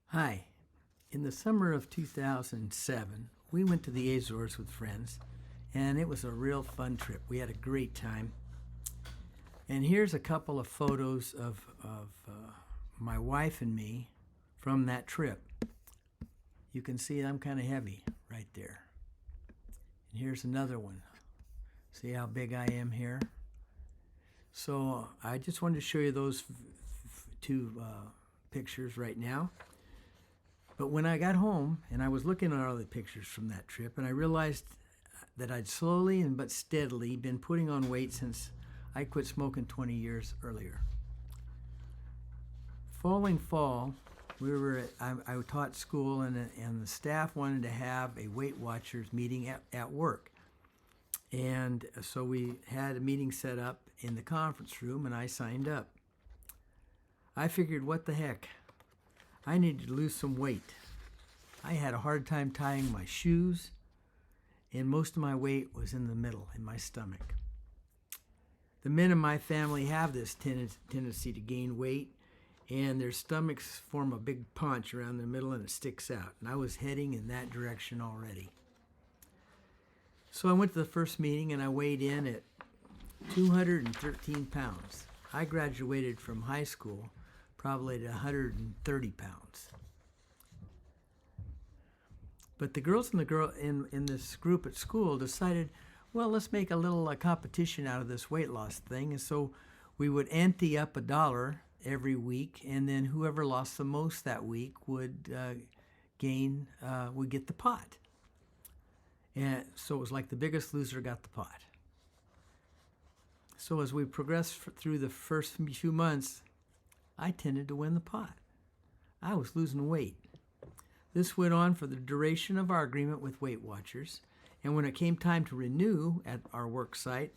Hi. In the summer of 2007, we went to the Azores with friends, and it was a real fun trip. We had a great time. And here's a couple of photos of my wife and me from that trip. You can see I'm kind of heavy right there. And here's another one. See how big I am here? So I just wanted to show you those two pictures right now. But when I got home and I was looking at all the pictures from that trip, and I realized that I'd slowly but steadily been putting on weight since I quit smoking 20 years earlier. Following fall, I taught school, and the staff wanted to have a Weight Watchers meeting at work. And so we had a meeting set up in the conference room, and I signed up. I figured, what the heck? I needed to lose some weight. I had a hard time tying my shoes, and most of my weight was in the middle, in my stomach. The men in my family have this tendency to gain weight, and their stomachs form a big paunch around the middle and it sticks out. And I was heading in that direction already. So I went to the first meeting and I weighed in at 213 pounds. I graduated from high school probably at 130 pounds. But the girls in this group at school decided, well, let's make a little competition out of this weight loss thing. And so we would ante up $1 every week, and then whoever lost the most that week would would get the pot. And so it was like the biggest loser got the pot. So as we progressed through the first few months, I tended to win the pot. I was losing weight. This went on for the duration of our agreement with Weight Watchers, and when it came time to renew at our work site,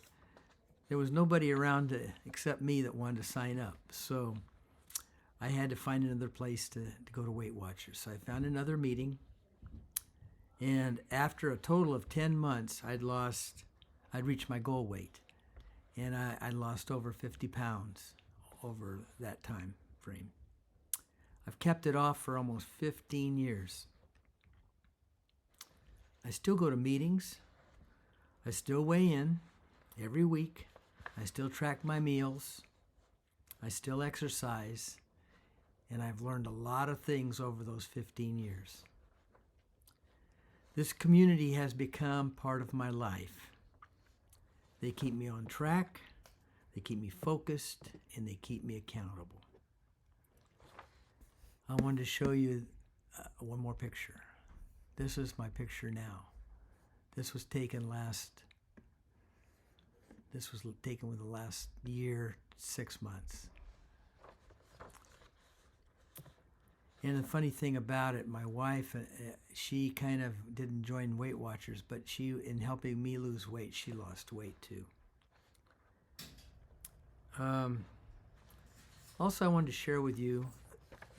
there was nobody around except me that wanted to sign up. So I had to find another place to go to Weight Watchers. So I found another meeting, and after a total of 10 months, I'd reached my goal weight, and I lost over 50 pounds over that time frame. I've kept it off for almost 15 years. I still go to meetings. I still weigh in every week. I still track my meals. I still exercise. And I've learned a lot of things over those 15 years. This community has become part of my life. They keep me on track. They keep me focused, and they keep me accountable. I wanted to show you one more picture. This is my picture now. This was taken within the last year, 6 months. And the funny thing about it, my wife, she kind of didn't join Weight Watchers, but in helping me lose weight, she lost weight too. Also, I wanted to share with you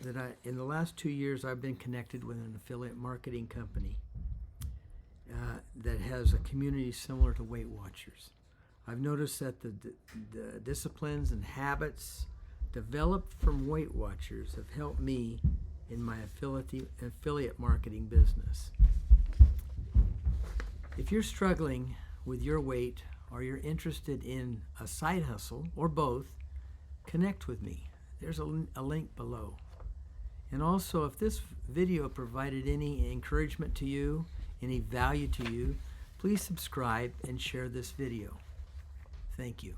that in the last 2 years, I've been connected with an affiliate marketing company that has a community similar to Weight Watchers. I've noticed that the disciplines and habits developed from Weight Watchers have helped me in my affiliate marketing business. If you're struggling with your weight, or you're interested in a side hustle, or both, connect with me. There's a link below. And also, if this video provided any encouragement to you, any value to you, please subscribe and share this video. Thank you.